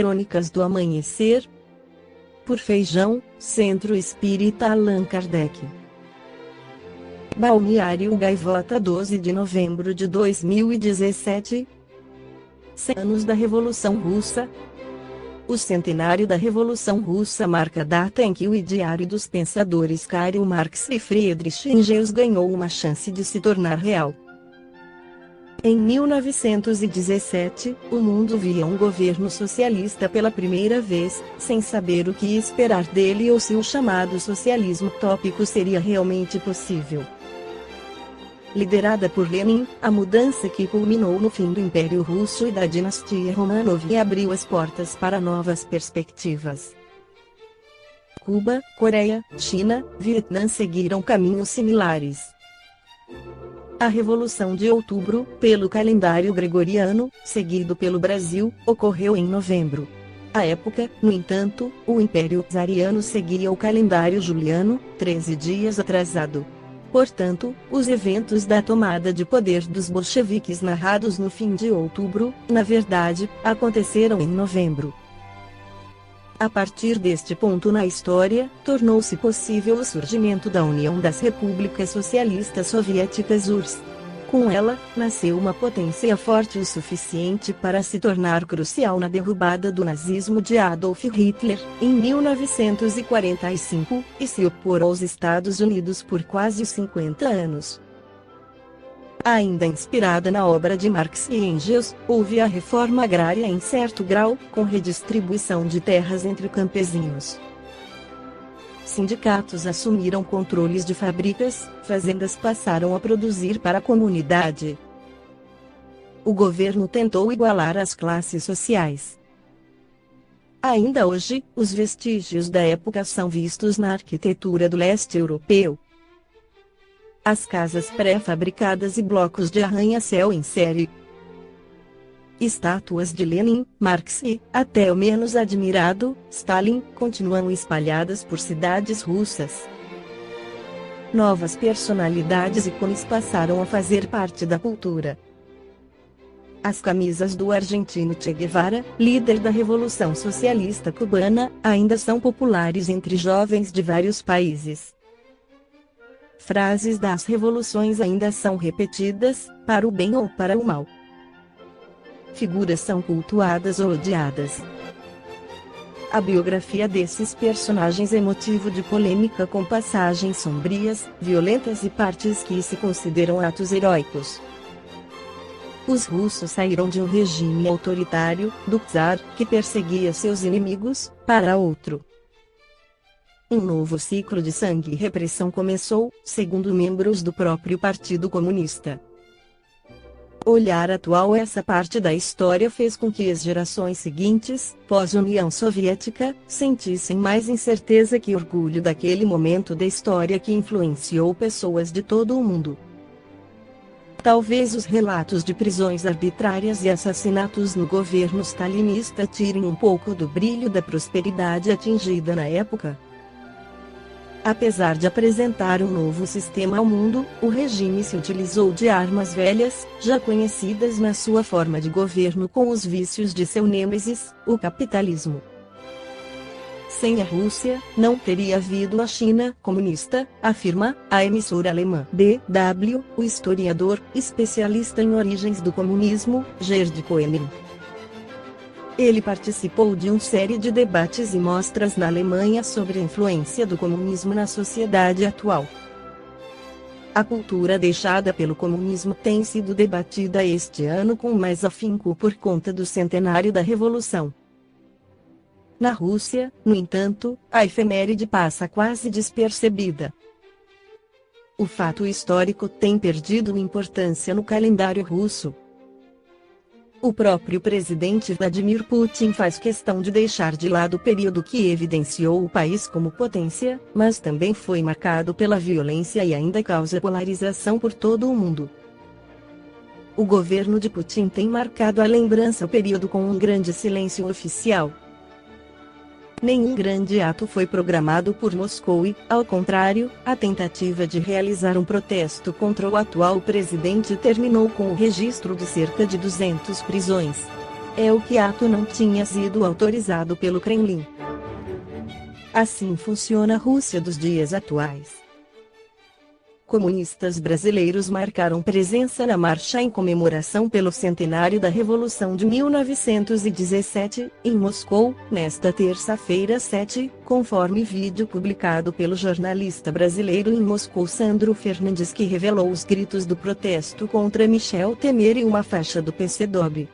Crônicas do Amanhecer. Por Feijão, Centro Espírita Allan Kardec. Balneário Gaivota, 12 de novembro de 2017. 100 anos da Revolução Russa. O centenário da Revolução Russa marca a data em que o ideário dos pensadores Karl Marx e Friedrich Engels ganhou uma chance de se tornar real. Em 1917, o mundo via um governo socialista pela primeira vez, sem saber o que esperar dele ou se o chamado socialismo utópico seria realmente possível. Liderada por Lenin, a mudança que culminou no fim do Império Russo e da dinastia Romanov abriu as portas para novas perspectivas. Cuba, Coreia, China, Vietnã seguiram caminhos similares. A Revolução de Outubro, pelo calendário gregoriano, seguido pelo Brasil, ocorreu em novembro. À época, no entanto, o Império Czariano seguia o calendário juliano, 13 dias atrasado. Portanto, os eventos da tomada de poder dos bolcheviques narrados no fim de outubro, na verdade, aconteceram em novembro. A partir deste ponto na história, tornou-se possível o surgimento da União das Repúblicas Socialistas Soviéticas URSS. Com ela, nasceu uma potência forte o suficiente para se tornar crucial na derrubada do nazismo de Adolf Hitler, em 1945, e se opor aos Estados Unidos por quase 50 anos. Ainda inspirada na obra de Marx e Engels, houve a reforma agrária em certo grau, com redistribuição de terras entre campesinos. Sindicatos assumiram controles de fábricas, fazendas passaram a produzir para a comunidade. O governo tentou igualar as classes sociais. Ainda hoje, os vestígios da época são vistos na arquitetura do leste europeu. As casas pré-fabricadas e blocos de arranha-céu em série. Estátuas de Lenin, Marx e, até o menos admirado, Stalin, continuam espalhadas por cidades russas. Novas personalidades e ícones passaram a fazer parte da cultura. As camisas do argentino Che Guevara, líder da Revolução Socialista Cubana, ainda são populares entre jovens de vários países. Frases das revoluções ainda são repetidas, para o bem ou para o mal. Figuras são cultuadas ou odiadas. A biografia desses personagens é motivo de polêmica com passagens sombrias, violentas e partes que se consideram atos heróicos. Os russos saíram de um regime autoritário, do czar, que perseguia seus inimigos, para outro. Um novo ciclo de sangue e repressão começou, segundo membros do próprio Partido Comunista. Olhar atual essa parte da história fez com que as gerações seguintes, pós-União Soviética, sentissem mais incerteza que orgulho daquele momento da história que influenciou pessoas de todo o mundo. Talvez os relatos de prisões arbitrárias e assassinatos no governo stalinista tirem um pouco do brilho da prosperidade atingida na época. Apesar de apresentar um novo sistema ao mundo, o regime se utilizou de armas velhas, já conhecidas na sua forma de governo com os vícios de seu nêmesis, o capitalismo. Sem a Rússia, não teria havido a China comunista, afirma a emissora alemã DW, o historiador, especialista em origens do comunismo, Gerd Koenig. Ele participou de uma série de debates e mostras na Alemanha sobre a influência do comunismo na sociedade atual. A cultura deixada pelo comunismo tem sido debatida este ano com mais afinco por conta do centenário da Revolução. Na Rússia, no entanto, a efeméride passa quase despercebida. O fato histórico tem perdido importância no calendário russo. O próprio presidente Vladimir Putin faz questão de deixar de lado o período que evidenciou o país como potência, mas também foi marcado pela violência e ainda causa polarização por todo o mundo. O governo de Putin tem marcado a lembrança o período com um grande silêncio oficial. Nenhum grande ato foi programado por Moscou e, ao contrário, a tentativa de realizar um protesto contra o atual presidente terminou com o registro de cerca de 200 prisões. é o que ato não tinha sido autorizado pelo Kremlin. Assim funciona a Rússia dos dias atuais. Comunistas brasileiros marcaram presença na marcha em comemoração pelo centenário da Revolução de 1917, em Moscou, nesta terça-feira 7, conforme vídeo publicado pelo jornalista brasileiro em Moscou Sandro Fernandes, que revelou os gritos do protesto contra Michel Temer e uma faixa do PCdoB.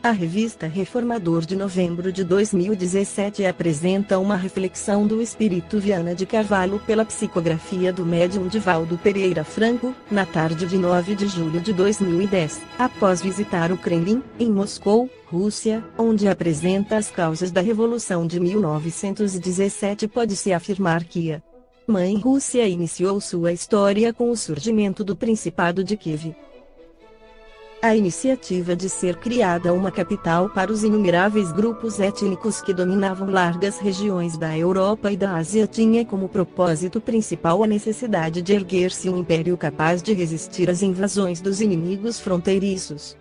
A revista Reformador de novembro de 2017 apresenta uma reflexão do espírito Viana de Carvalho pela psicografia do médium Divaldo Pereira Franco, na tarde de 9 de julho de 2010, após visitar o Kremlin, em Moscou, Rússia, onde apresenta as causas da Revolução de 1917. Pode-se afirmar que a Mãe Rússia iniciou sua história com o surgimento do Principado de Kiev. A iniciativa de ser criada uma capital para os inumeráveis grupos étnicos que dominavam largas regiões da Europa e da Ásia tinha como propósito principal a necessidade de erguer-se um império capaz de resistir às invasões dos inimigos fronteiriços.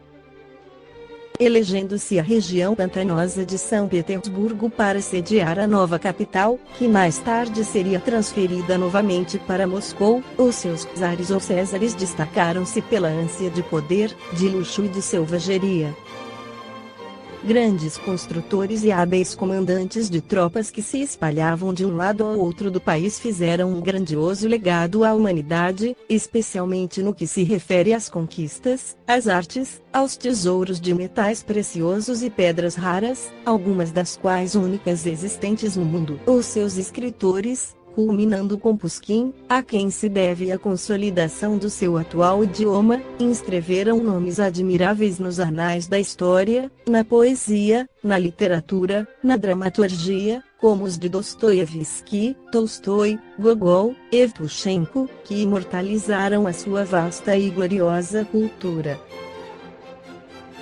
Elegendo-se a região pantanosa de São Petersburgo para sediar a nova capital, que mais tarde seria transferida novamente para Moscou, os seus czares ou césares destacaram-se pela ânsia de poder, de luxo e de selvageria. Grandes construtores e hábeis comandantes de tropas que se espalhavam de um lado ao outro do país fizeram um grandioso legado à humanidade, especialmente no que se refere às conquistas, às artes, aos tesouros de metais preciosos e pedras raras, algumas das quais únicas existentes no mundo. Os seus escritores, culminando com Pushkin, a quem se deve a consolidação do seu atual idioma, inscreveram nomes admiráveis nos anais da história, na poesia, na literatura, na dramaturgia, como os de Dostoiévski, Tolstói, Gogol, Evtushenko, que imortalizaram a sua vasta e gloriosa cultura.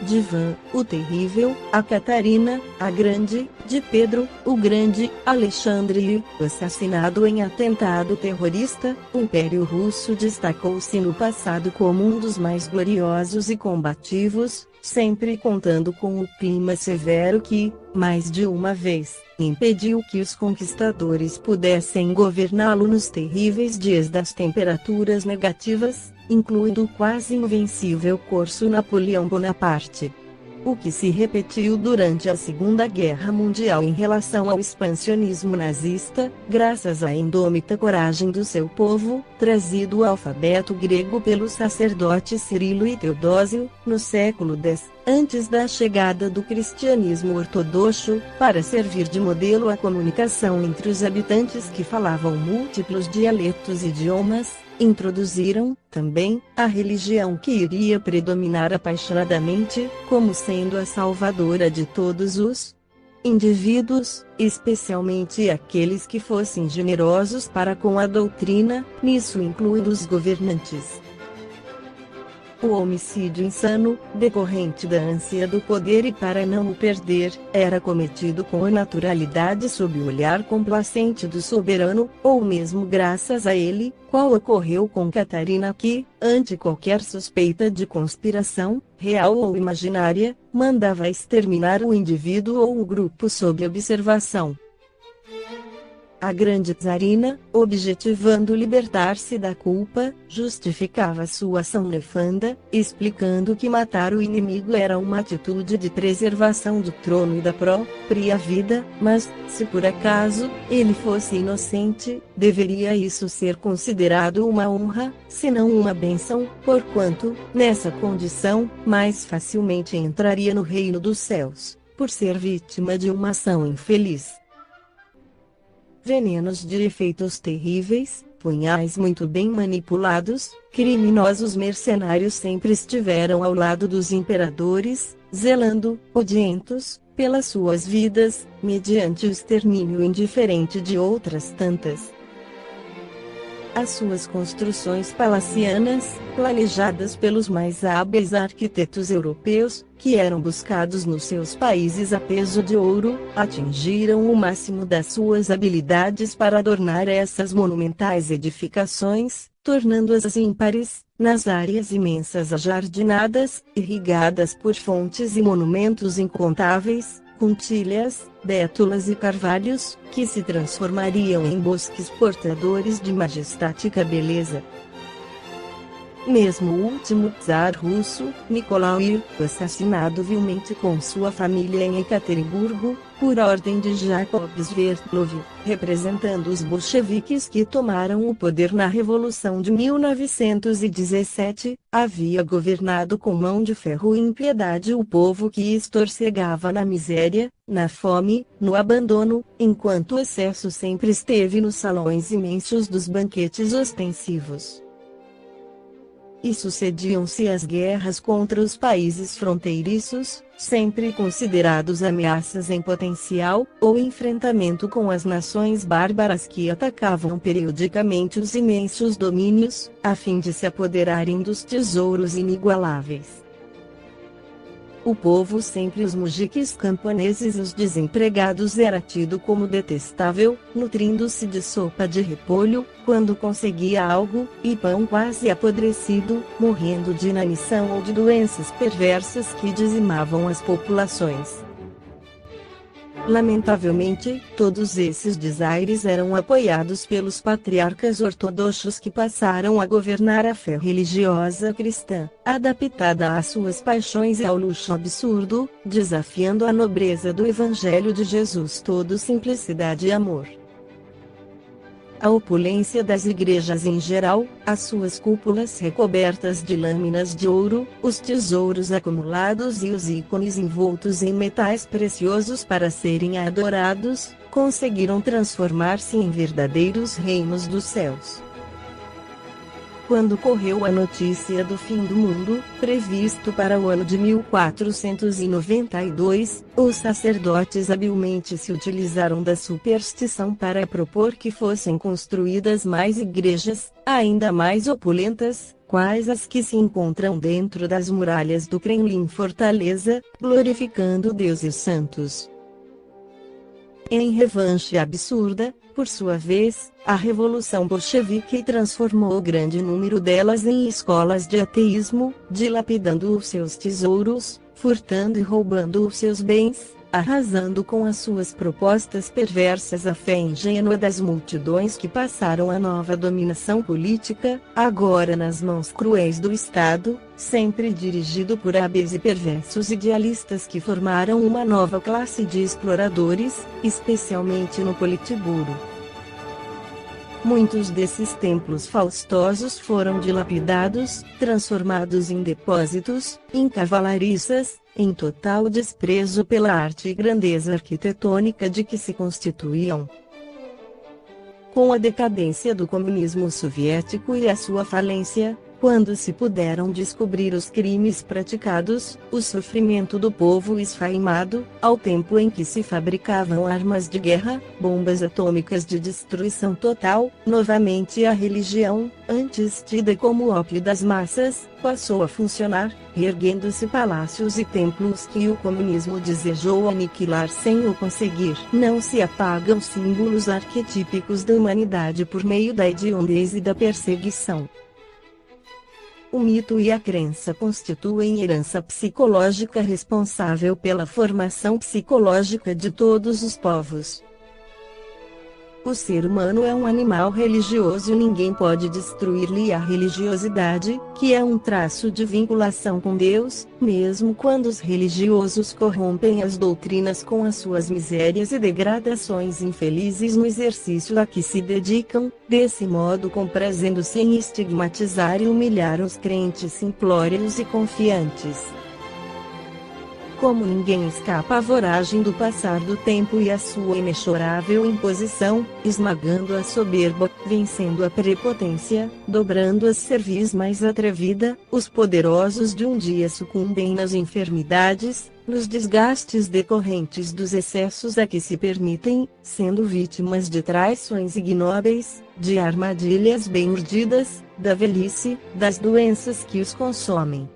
De Ivan, o Terrível, a Catarina, a Grande, de Pedro, o Grande, Alexandre, assassinado em atentado terrorista, o Império Russo destacou-se no passado como um dos mais gloriosos e combativos, sempre contando com o clima severo que, mais de uma vez, impediu que os conquistadores pudessem governá-lo nos terríveis dias das temperaturas negativas, incluindo o quase invencível corso Napoleão Bonaparte. O que se repetiu durante a Segunda Guerra Mundial em relação ao expansionismo nazista, graças à indômita coragem do seu povo, trazido o alfabeto grego pelos sacerdotes Cirilo e Teodósio, no século X, antes da chegada do cristianismo ortodoxo, para servir de modelo à comunicação entre os habitantes que falavam múltiplos dialetos e idiomas, introduziram, também, a religião que iria predominar apaixonadamente, como sendo a salvadora de todos os indivíduos, especialmente aqueles que fossem generosos para com a doutrina, nisso incluindo os governantes. O homicídio insano, decorrente da ânsia do poder e para não o perder, era cometido com a naturalidade sob o olhar complacente do soberano, ou mesmo graças a ele, qual ocorreu com Catarina que, ante qualquer suspeita de conspiração, real ou imaginária, mandava exterminar o indivíduo ou o grupo sob observação. A grande czarina, objetivando libertar-se da culpa, justificava sua ação nefanda, explicando que matar o inimigo era uma atitude de preservação do trono e da própria vida, mas, se por acaso, ele fosse inocente, deveria isso ser considerado uma honra, se não uma bênção, porquanto, nessa condição, mais facilmente entraria no reino dos céus, por ser vítima de uma ação infeliz. Venenos de efeitos terríveis, punhais muito bem manipulados, criminosos mercenários sempre estiveram ao lado dos imperadores, zelando, odientos, pelas suas vidas, mediante o extermínio indiferente de outras tantas. As suas construções palacianas, planejadas pelos mais hábeis arquitetos europeus, que eram buscados nos seus países a peso de ouro, atingiram o máximo das suas habilidades para adornar essas monumentais edificações, tornando-as ímpares, nas áreas imensas ajardinadas, irrigadas por fontes e monumentos incontáveis, contílias, bétulas e carvalhos, que se transformariam em bosques portadores de majestática beleza. Mesmo o último czar russo, Nicolau I, assassinado vilmente com sua família em Ekaterimburgo, por ordem de Jacob Sverdlov, representando os bolcheviques que tomaram o poder na Revolução de 1917, havia governado com mão de ferro e impiedade o povo que estorcegava na miséria, na fome, no abandono, enquanto o excesso sempre esteve nos salões imensos dos banquetes ostensivos. E sucediam-se as guerras contra os países fronteiriços, sempre considerados ameaças em potencial, ou enfrentamento com as nações bárbaras que atacavam periodicamente os imensos domínios, a fim de se apoderarem dos tesouros inigualáveis. O povo, sempre os mujiques camponeses e os desempregados, era tido como detestável, nutrindo-se de sopa de repolho, quando conseguia algo, e pão quase apodrecido, morrendo de inanição ou de doenças perversas que dizimavam as populações. Lamentavelmente, todos esses desaires eram apoiados pelos patriarcas ortodoxos que passaram a governar a fé religiosa cristã, adaptada às suas paixões e ao luxo absurdo, desafiando a nobreza do Evangelho de Jesus, todo simplicidade e amor. A opulência das igrejas em geral, as suas cúpulas recobertas de lâminas de ouro, os tesouros acumulados e os ícones envoltos em metais preciosos para serem adorados, conseguiram transformar-se em verdadeiros reinos dos céus. Quando correu a notícia do fim do mundo, previsto para o ano de 1492, os sacerdotes habilmente se utilizaram da superstição para propor que fossem construídas mais igrejas, ainda mais opulentas, quais as que se encontram dentro das muralhas do Kremlin Fortaleza, glorificando Deus e os santos. Em revanche absurda, por sua vez, a Revolução Bolchevique transformou o grande número delas em escolas de ateísmo, dilapidando os seus tesouros, furtando e roubando os seus bens, arrasando com as suas propostas perversas a fé ingênua das multidões que passaram a nova dominação política, agora nas mãos cruéis do Estado, sempre dirigido por hábeis e perversos idealistas que formaram uma nova classe de exploradores, especialmente no Politburo. Muitos desses templos faustosos foram dilapidados, transformados em depósitos, em cavalariças, em total desprezo pela arte e grandeza arquitetônica de que se constituíam. Com a decadência do comunismo soviético e a sua falência, quando se puderam descobrir os crimes praticados, o sofrimento do povo esfaimado, ao tempo em que se fabricavam armas de guerra, bombas atômicas de destruição total, novamente a religião, antes tida como ópio das massas, passou a funcionar, erguendo-se palácios e templos que o comunismo desejou aniquilar sem o conseguir. Não se apagam símbolos arquetípicos da humanidade por meio da hediondez e da perseguição. O mito e a crença constituem herança psicológica responsável pela formação psicológica de todos os povos. O ser humano é um animal religioso e ninguém pode destruir-lhe a religiosidade, que é um traço de vinculação com Deus, mesmo quando os religiosos corrompem as doutrinas com as suas misérias e degradações infelizes no exercício a que se dedicam, desse modo comprazendo-se em estigmatizar e humilhar os crentes simplórios e confiantes. Como ninguém escapa à voragem do passar do tempo e à sua inexorável imposição, esmagando a soberba, vencendo a prepotência, dobrando a cerviz mais atrevida, os poderosos de um dia sucumbem nas enfermidades, nos desgastes decorrentes dos excessos a que se permitem, sendo vítimas de traições ignóbeis, de armadilhas bem urdidas, da velhice, das doenças que os consomem.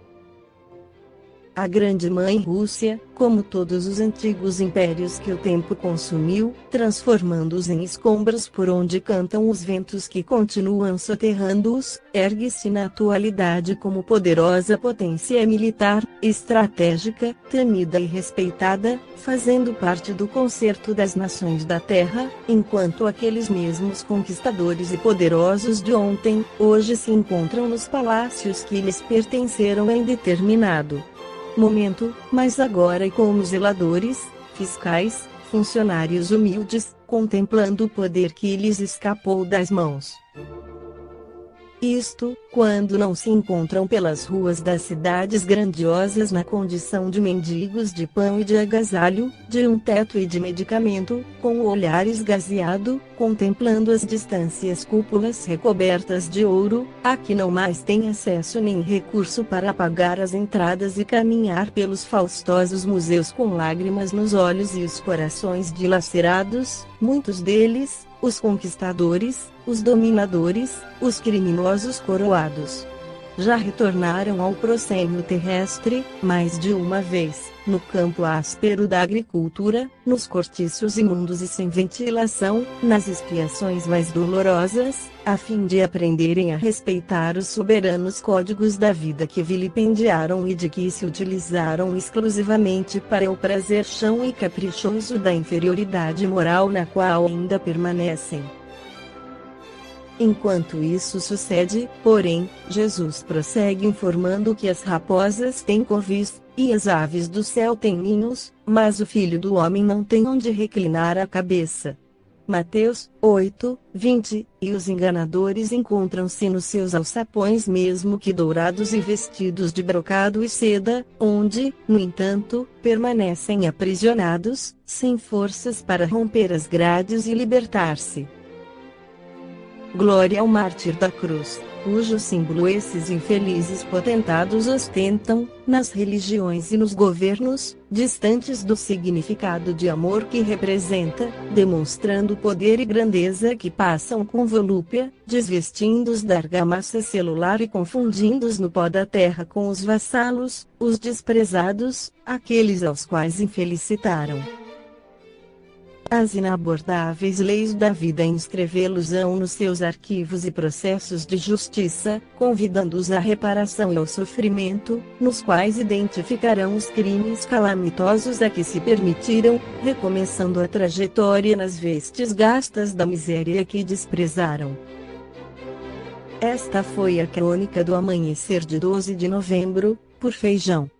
A grande mãe Rússia, como todos os antigos impérios que o tempo consumiu, transformando-os em escombros por onde cantam os ventos que continuam soterrando-os, ergue-se na atualidade como poderosa potência militar, estratégica, temida e respeitada, fazendo parte do concerto das nações da Terra, enquanto aqueles mesmos conquistadores e poderosos de ontem, hoje se encontram nos palácios que lhes pertenceram em determinado momento, mas agora como zeladores, fiscais, funcionários humildes, contemplando o poder que lhes escapou das mãos. Isto, quando não se encontram pelas ruas das cidades grandiosas na condição de mendigos de pão e de agasalho, de um teto e de medicamento, com o olhar esgazeado, contemplando as distâncias cúpulas recobertas de ouro, a que não mais têm acesso nem recurso para pagar as entradas e caminhar pelos faustosos museus com lágrimas nos olhos e os corações dilacerados, muitos deles, os conquistadores, os dominadores, os criminosos coroados, já retornaram ao proscênio terrestre, mais de uma vez, no campo áspero da agricultura, nos cortiços imundos e sem ventilação, nas expiações mais dolorosas, a fim de aprenderem a respeitar os soberanos códigos da vida que vilipendiaram e de que se utilizaram exclusivamente para o prazer chão e caprichoso da inferioridade moral na qual ainda permanecem. Enquanto isso sucede, porém, Jesus prossegue informando que as raposas têm covis, e as aves do céu têm ninhos, mas o Filho do Homem não tem onde reclinar a cabeça. Mateus 8, 20, e os enganadores encontram-se nos seus alçapões mesmo que dourados e vestidos de brocado e seda, onde, no entanto, permanecem aprisionados, sem forças para romper as grades e libertar-se. Glória ao mártir da cruz, cujo símbolo esses infelizes potentados ostentam, nas religiões e nos governos, distantes do significado de amor que representa, demonstrando poder e grandeza que passam com volúpia, desvestindo-os da argamassa celular e confundindo-os no pó da terra com os vassalos, os desprezados, aqueles aos quais infelicitaram. As inabordáveis leis da vida inscrevê-los-ão nos seus arquivos e processos de justiça, convidando-os à reparação e ao sofrimento, nos quais identificarão os crimes calamitosos a que se permitiram, recomeçando a trajetória nas vestes gastas da miséria que desprezaram. Esta foi a crônica do amanhecer de 12 de novembro, por Feijão.